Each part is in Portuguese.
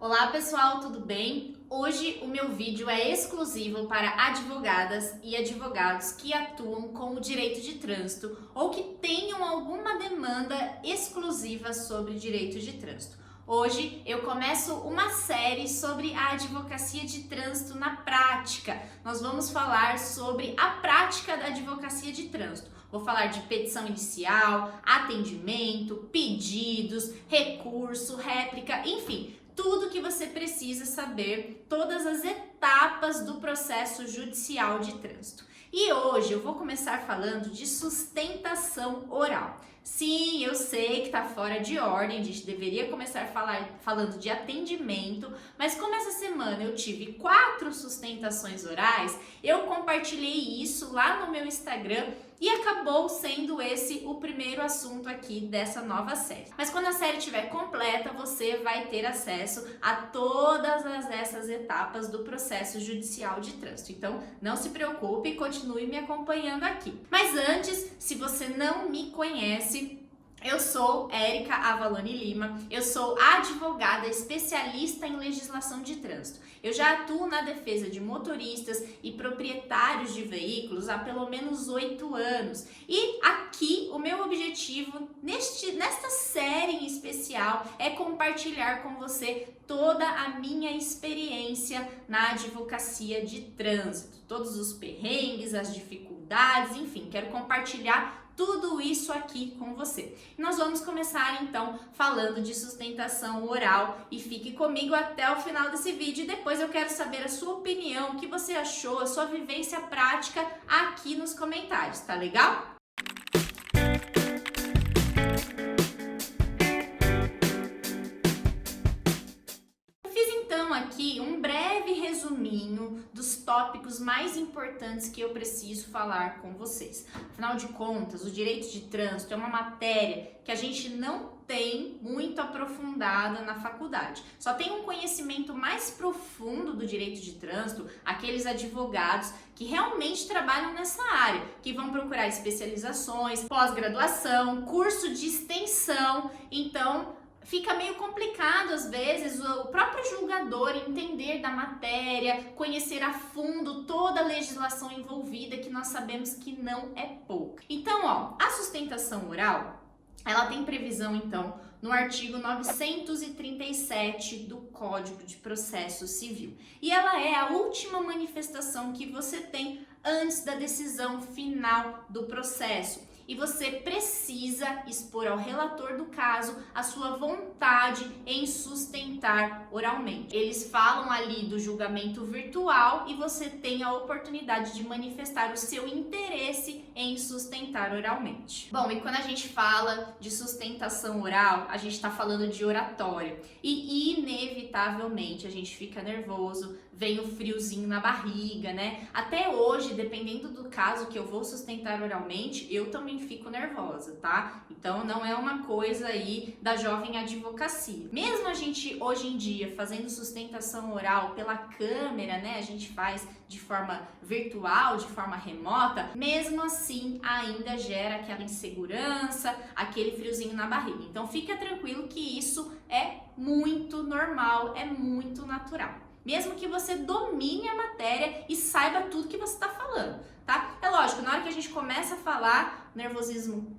Olá pessoal, tudo bem? Hoje o meu vídeo é exclusivo para advogadas e advogados que atuam com o direito de trânsito ou que tenham alguma demanda exclusiva sobre direito de trânsito. Hoje eu começo uma série sobre a advocacia de trânsito na prática. Nós vamos falar sobre a prática da advocacia de trânsito. Vou falar de petição inicial, atendimento, pedidos, recurso, réplica, enfim, tudo que você precisa saber, todas as etapas do processo judicial de trânsito. E hoje eu vou começar falando de sustentação oral. Sim, eu sei que tá fora de ordem, a gente deveria começar falando de atendimento, mas como essa semana eu tive 4 sustentações orais, eu compartilhei isso lá no meu Instagram e acabou sendo esse o primeiro assunto aqui dessa nova série. Mas quando a série estiver completa, você vai ter acesso a todas essas etapas do processo judicial de trânsito. Então, não se preocupe, continue me acompanhando aqui. Mas antes, se você não me conhece, eu sou Érica Avalone Lima, eu sou advogada especialista em legislação de trânsito. Eu já atuo na defesa de motoristas e proprietários de veículos há pelo menos 8 anos. E aqui o meu objetivo nesta série em especial é compartilhar com você toda a minha experiência na advocacia de trânsito. Todos os perrengues, as dificuldades, enfim, quero compartilhar tudo isso aqui com você. Nós vamos começar então falando de sustentação oral e fique comigo até o final desse vídeo e depois eu quero saber a sua opinião, o que você achou, a sua vivência prática aqui nos comentários, tá legal? Aqui um breve resuminho dos tópicos mais importantes que eu preciso falar com vocês. Afinal de contas, o direito de trânsito é uma matéria que a gente não tem muito aprofundada na faculdade. Só tem um conhecimento mais profundo do direito de trânsito aqueles advogados que realmente trabalham nessa área, que vão procurar especializações, pós-graduação, curso de extensão. Então, fica meio complicado às vezes o próprio julgador entender da matéria, conhecer a fundo toda a legislação envolvida, que nós sabemos que não é pouca. Então, a sustentação oral, ela tem previsão então no artigo 937 do Código de Processo Civil. E ela é a última manifestação que você tem antes da decisão final do processo. E você precisa expor ao relator do caso a sua vontade em sustentar oralmente. Eles falam ali do julgamento virtual e você tem a oportunidade de manifestar o seu interesse em sustentar oralmente. Bom, e quando a gente fala de sustentação oral, a gente está falando de oratória. E inevitavelmente a gente fica nervoso, vem o friozinho na barriga, né? Até hoje, dependendo do caso que eu vou sustentar oralmente, eu também fico nervosa, tá? Então não é uma coisa aí da jovem advocacia. Mesmo a gente hoje em dia fazendo sustentação oral pela câmera, né? A gente faz de forma virtual, de forma remota, mesmo assim ainda gera aquela insegurança, aquele friozinho na barriga. Então fica tranquilo que isso é muito normal, é muito natural. Mesmo que você domine a matéria e saiba tudo que você está falando, tá? É lógico, na hora que a gente começa a falar, o nervosismo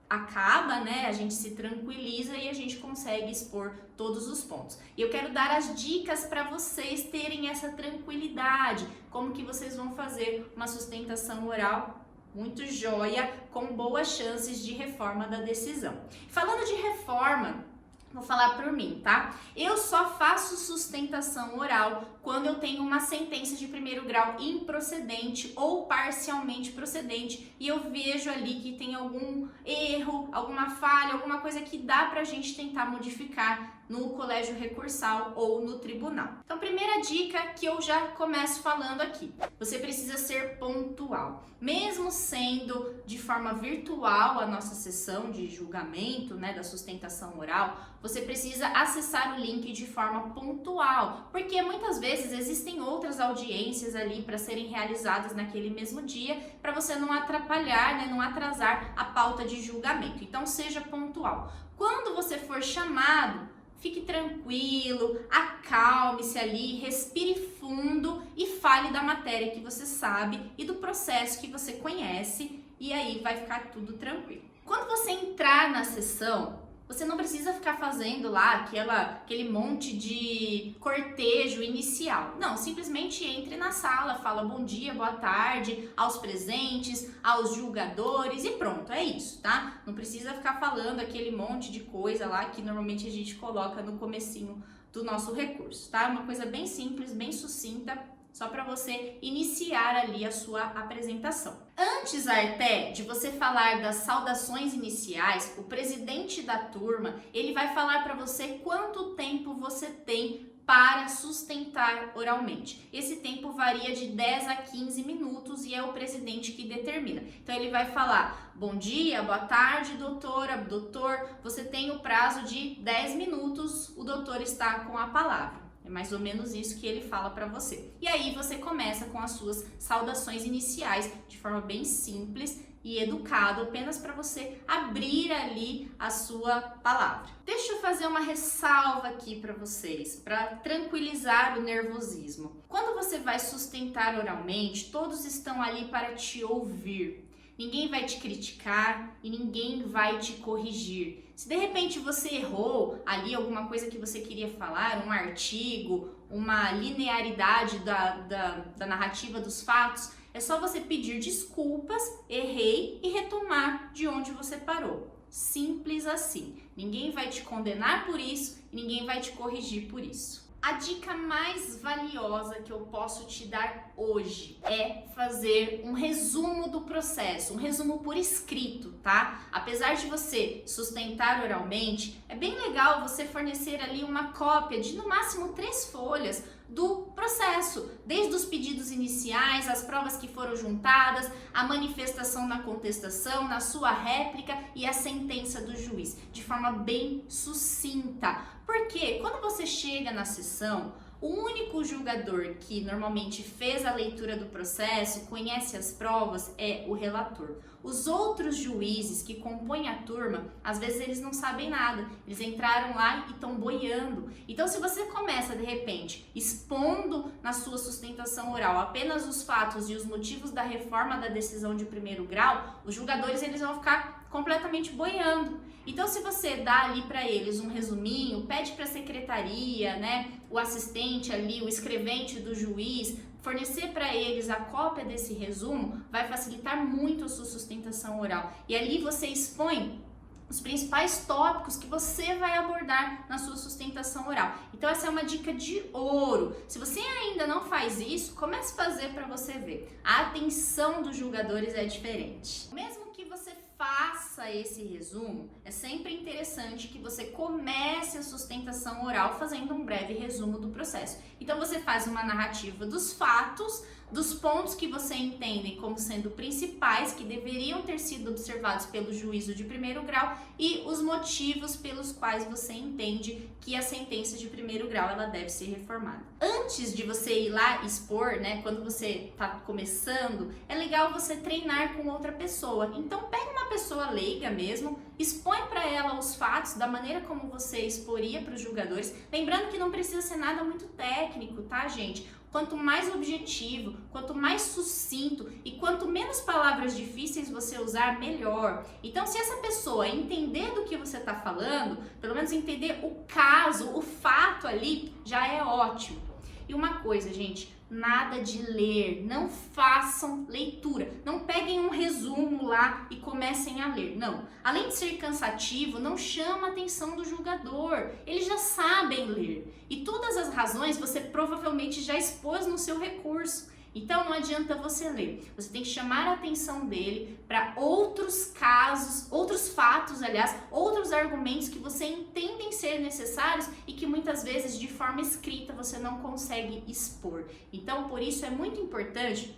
acaba, né? A gente se tranquiliza e a gente consegue expor todos os pontos. E eu quero dar as dicas para vocês terem essa tranquilidade, como que vocês vão fazer uma sustentação oral muito joia, com boas chances de reforma da decisão. Falando de reforma, vou falar por mim, tá? Eu só faço sustentação oral quando eu tenho uma sentença de primeiro grau improcedente ou parcialmente procedente e eu vejo ali que tem algum erro, alguma falha, alguma coisa que dá pra gente tentar modificar no colégio recursal ou no tribunal. Então, primeira dica que eu já começo falando aqui, você precisa ser pontual. Mesmo sendo de forma virtual a nossa sessão de julgamento, né, da sustentação oral, você precisa acessar o link de forma pontual, porque muitas vezes existem outras audiências ali para serem realizadas naquele mesmo dia, para você não atrapalhar, né, não atrasar a pauta de julgamento. Então, seja pontual. Quando você for chamado, fique tranquilo, acalme-se ali, respire fundo e fale da matéria que você sabe e do processo que você conhece, e aí vai ficar tudo tranquilo. Quando você entrar na sessão, você não precisa ficar fazendo lá aquele monte de cortejo inicial. Não, simplesmente entre na sala, fala bom dia, boa tarde aos presentes, aos julgadores e pronto, é isso, tá? Não precisa ficar falando aquele monte de coisa lá que normalmente a gente coloca no comecinho do nosso recurso, tá? Uma coisa bem simples, bem sucinta, só para você iniciar ali a sua apresentação. Antes até de você falar das saudações iniciais, o presidente da turma, ele vai falar para você quanto tempo você tem para sustentar oralmente. Esse tempo varia de 10 a 15 minutos e é o presidente que determina. Então ele vai falar: bom dia, boa tarde, doutora, doutor, você tem o prazo de 10 minutos, o doutor está com a palavra. É mais ou menos isso que ele fala para você. E aí você começa com as suas saudações iniciais de forma bem simples e educada, apenas para você abrir ali a sua palavra. Deixa eu fazer uma ressalva aqui para vocês, para tranquilizar o nervosismo. Quando você vai sustentar oralmente, todos estão ali para te ouvir. Ninguém vai te criticar e ninguém vai te corrigir. Se de repente você errou ali alguma coisa que você queria falar, um artigo, uma linearidade da narrativa dos fatos, é só você pedir desculpas, errei, e retomar de onde você parou. Simples assim. Ninguém vai te condenar por isso e ninguém vai te corrigir por isso. A dica mais valiosa que eu posso te dar hoje é fazer um resumo do processo, um resumo por escrito, tá? Apesar de você sustentar oralmente, é bem legal você fornecer ali uma cópia de no máximo 3 folhas do processo, desde os pedidos iniciais, as provas que foram juntadas, a manifestação na contestação, na sua réplica e a sentença do juiz, de forma bem sucinta. Porque quando você chega na sessão, o único julgador que normalmente fez a leitura do processo, conhece as provas, é o relator. Os outros juízes que compõem a turma, às vezes eles não sabem nada, eles entraram lá e estão boiando. Então, se você começa, de repente, expondo na sua sustentação oral apenas os fatos e os motivos da reforma da decisão de primeiro grau, os julgadores eles vão ficar completamente boiando. Então, se você dá ali para eles um resuminho, pede para a secretaria, né, o assistente ali, o escrevente do juiz, fornecer para eles a cópia desse resumo, vai facilitar muito a sua sustentação oral. E ali você expõe os principais tópicos que você vai abordar na sua sustentação oral. Então essa é uma dica de ouro. Se você ainda não faz isso, comece a fazer para você ver. A atenção dos julgadores é diferente. Mesmo que você faça esse resumo, é sempre interessante que você comece a sustentação oral fazendo um breve resumo do processo. Então você faz uma narrativa dos fatos, dos pontos que você entende como sendo principais, que deveriam ter sido observados pelo juízo de primeiro grau, e os motivos pelos quais você entende que a sentença de primeiro grau ela deve ser reformada. Antes de você ir lá expor, né, quando você está começando, é legal você treinar com outra pessoa. Então pega uma pessoa leiga mesmo, expõe para ela os fatos da maneira como você exporia para os julgadores, lembrando que não precisa ser nada muito técnico, tá, gente? Quanto mais objetivo, quanto mais sucinto e quanto menos palavras difíceis você usar, melhor. Então, se essa pessoa entender do que você está falando, pelo menos entender o caso, o fato ali, já é ótimo. E uma coisa, gente, nada de ler, não façam leitura, não peguem um resumo lá e comecem a ler, não. Além de ser cansativo, não chama a atenção do julgador, eles já sabem ler e todas as razões você provavelmente já expôs no seu recurso. Então não adianta você ler, você tem que chamar a atenção dele para outros casos, outros fatos, aliás, outros argumentos que você entendem ser necessários e que muitas vezes de forma escrita você não consegue expor. Então por isso é muito importante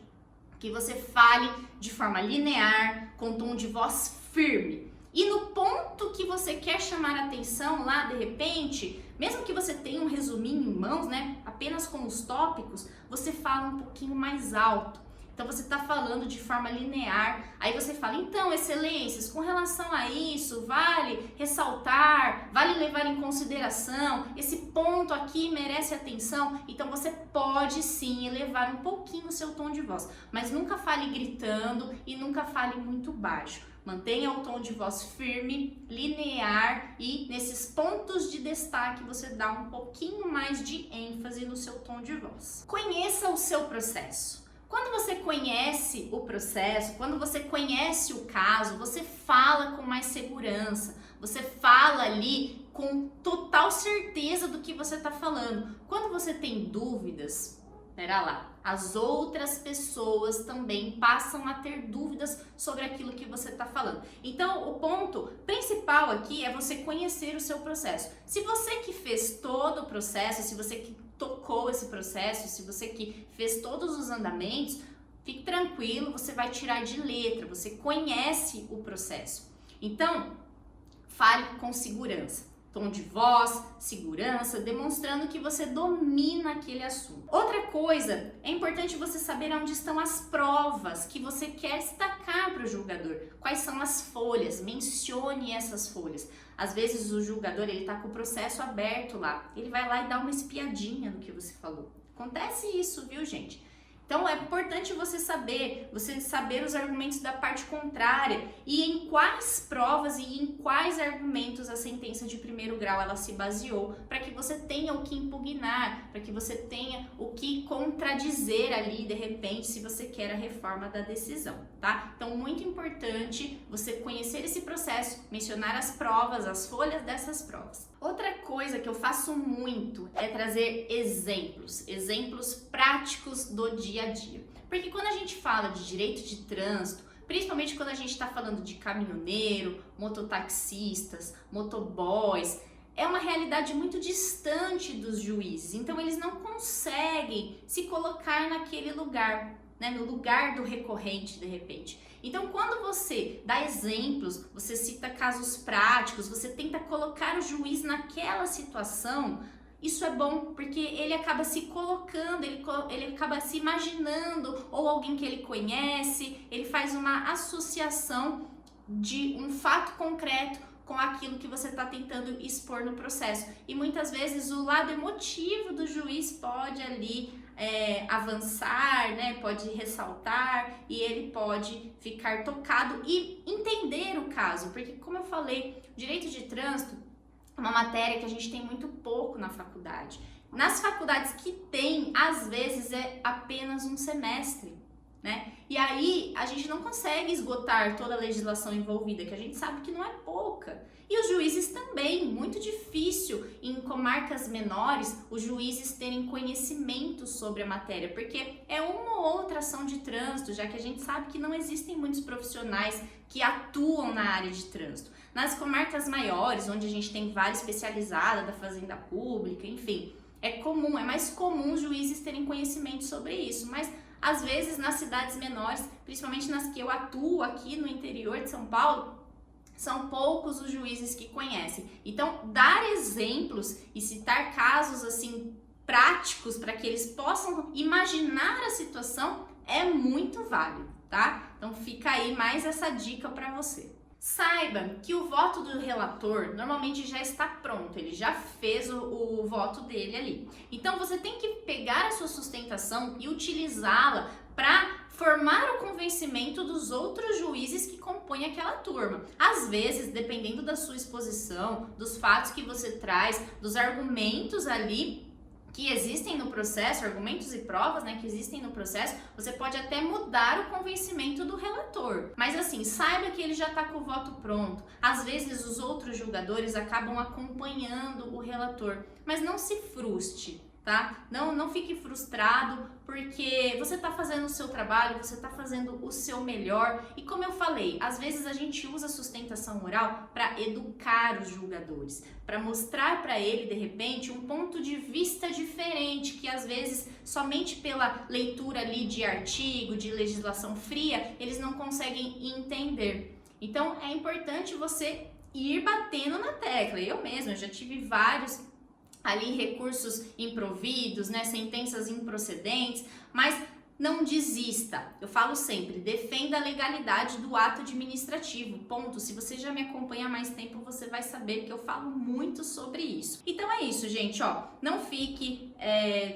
que você fale de forma linear, com tom de voz firme. E no ponto que você quer chamar a atenção lá, de repente, mesmo que você tenha um resuminho em mãos, né, apenas com os tópicos, você fala um pouquinho mais alto. Então você está falando de forma linear, aí você fala, então, excelências, com relação a isso, vale ressaltar, vale levar em consideração, esse ponto aqui merece atenção, então você pode sim elevar um pouquinho o seu tom de voz, mas nunca fale gritando e nunca fale muito baixo. Mantenha o tom de voz firme, linear e nesses pontos de destaque você dá um pouquinho mais de ênfase no seu tom de voz. Conheça o seu processo. Quando você conhece o processo, quando você conhece o caso, você fala com mais segurança, você fala ali com total certeza do que você está falando. Quando você tem dúvidas, pera lá, as outras pessoas também passam a ter dúvidas sobre aquilo que você está falando. Então, o ponto principal aqui é você conhecer o seu processo. Se você que fez todo o processo, se você que tocou esse processo, se você que fez todos os andamentos, fique tranquilo, você vai tirar de letra, você conhece o processo. Então, fale com segurança. Tom de voz, segurança, demonstrando que você domina aquele assunto. Outra coisa, é importante você saber onde estão as provas que você quer destacar para o julgador. Quais são as folhas? Mencione essas folhas. Às vezes o julgador ele está com o processo aberto lá, ele vai lá e dá uma espiadinha no que você falou. Acontece isso, viu, gente? Então é importante você saber os argumentos da parte contrária e em quais provas e em quais argumentos a sentença de primeiro grau ela se baseou para que você tenha o que impugnar, para que você tenha o que contradizer ali de repente se você quer a reforma da decisão, tá? Então muito importante você conhecer esse processo, mencionar as provas, as folhas dessas provas. Outra coisa que eu faço muito é trazer exemplos práticos do dia a dia. Porque quando a gente fala de direito de trânsito, principalmente quando a gente está falando de caminhoneiro, mototaxistas, motoboys, é uma realidade muito distante dos juízes. Então eles não conseguem se colocar naquele lugar, né, no lugar do recorrente de repente. Então, quando você dá exemplos, você cita casos práticos, você tenta colocar o juiz naquela situação, isso é bom, porque ele acaba se colocando, ele acaba se imaginando, ou alguém que ele conhece, ele faz uma associação de um fato concreto com aquilo que você está tentando expor no processo. E muitas vezes o lado emotivo do juiz pode ali avançar, né? Pode ressaltar e ele pode ficar tocado e entender o caso, porque como eu falei, direito de trânsito é uma matéria que a gente tem muito pouco na faculdade. Nas faculdades que tem, às vezes é apenas um semestre, né? E aí a gente não consegue esgotar toda a legislação envolvida, que a gente sabe que não é pouca. E os juízes também, muito difícil em comarcas menores os juízes terem conhecimento sobre a matéria, porque é uma ou outra ação de trânsito, já que a gente sabe que não existem muitos profissionais que atuam na área de trânsito. Nas comarcas maiores, onde a gente tem vara especializada da fazenda pública, enfim, é mais comum os juízes terem conhecimento sobre isso, mas às vezes nas cidades menores, principalmente nas que eu atuo aqui no interior de São Paulo, são poucos os juízes que conhecem. Então, dar exemplos e citar casos assim práticos para que eles possam imaginar a situação é muito válido, tá? Então, fica aí mais essa dica para você. Saiba que o voto do relator normalmente já está pronto, ele já fez o voto dele ali. Então você tem que pegar a sua sustentação e utilizá-la para formar o convencimento dos outros juízes que compõem aquela turma. Às vezes, dependendo da sua exposição, dos fatos que você traz, dos argumentos ali que existem no processo, argumentos e provas, né, que existem no processo, você pode até mudar o convencimento do relator. Mas assim, saiba que ele já está com o voto pronto. Às vezes os outros julgadores acabam acompanhando o relator, mas não se frustre, tá? Não fique frustrado, porque você está fazendo o seu trabalho, você está fazendo o seu melhor. E como eu falei, às vezes a gente usa a sustentação oral para educar os julgadores, para mostrar para ele, de repente, um ponto de vista diferente, que às vezes, somente pela leitura ali de artigo, de legislação fria, eles não conseguem entender. Então, é importante você ir batendo na tecla. Eu mesma já tive vários ali recursos improvidos, né, sentenças improcedentes, mas não desista. Eu falo sempre, defenda a legalidade do ato administrativo, ponto. Se você já me acompanha há mais tempo, você vai saber que eu falo muito sobre isso. Então é isso, gente, ó, não fique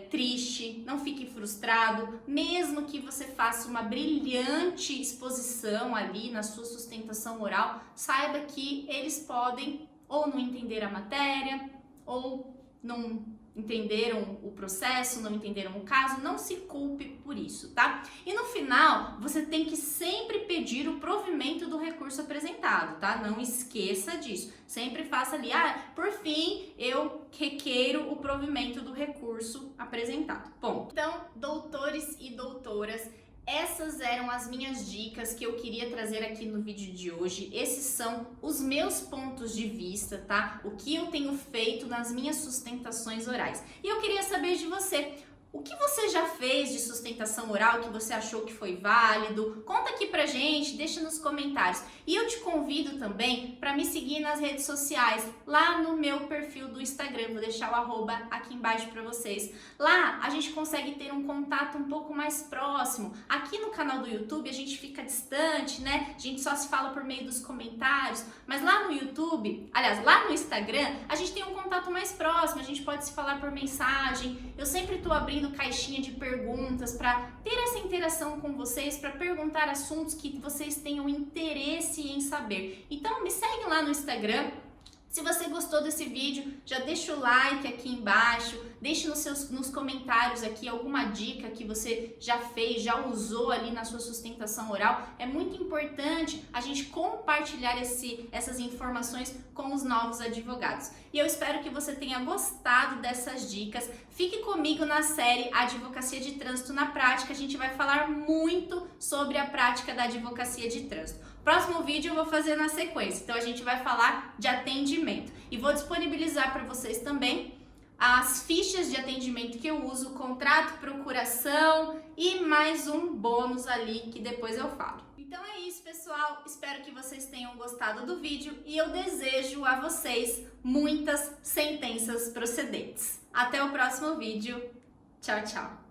triste, não fique frustrado, mesmo que você faça uma brilhante exposição ali na sua sustentação oral, saiba que eles podem ou não entender a matéria, ou não entenderam o processo, não entenderam o caso, não se culpe por isso, tá? E no final, você tem que sempre pedir o provimento do recurso apresentado, tá? Não esqueça disso. Sempre faça ali, por fim, eu requeiro o provimento do recurso apresentado. Bom, então, doutores e doutoras, essas eram as minhas dicas que eu queria trazer aqui no vídeo de hoje. Esses são os meus pontos de vista, tá? O que eu tenho feito nas minhas sustentações orais. E eu queria saber de você, o que você já fez de sustentação oral que você achou que foi válido? Conta aqui pra gente, deixa nos comentários. E eu te convido também para me seguir nas redes sociais, lá no meu perfil do Instagram, vou deixar o arroba aqui embaixo para vocês. Lá a gente consegue ter um contato um pouco mais próximo. Aqui no canal do YouTube a gente fica distante, né? A gente só se fala por meio dos comentários, mas lá no YouTube, aliás, lá no Instagram, a gente tem um contato mais próximo, a gente pode se falar por mensagem. Eu sempre tô abrindo caixinha de perguntas para ter essa interação com vocês, para perguntar assuntos que vocês tenham interesse em saber. Então me segue lá no Instagram. Se você gostou desse vídeo, já deixa o like aqui embaixo, deixe nos comentários aqui alguma dica que você já fez, já usou ali na sua sustentação oral. É muito importante a gente compartilhar essas informações com os novos advogados. E eu espero que você tenha gostado dessas dicas. Fique comigo na série Advocacia de Trânsito na Prática. A gente vai falar muito sobre a prática da advocacia de trânsito. Próximo vídeo eu vou fazer na sequência, então a gente vai falar de atendimento e vou disponibilizar para vocês também as fichas de atendimento que eu uso, contrato, procuração e mais um bônus ali que depois eu falo. Então é isso, pessoal, espero que vocês tenham gostado do vídeo e eu desejo a vocês muitas sentenças procedentes. Até o próximo vídeo, tchau, tchau!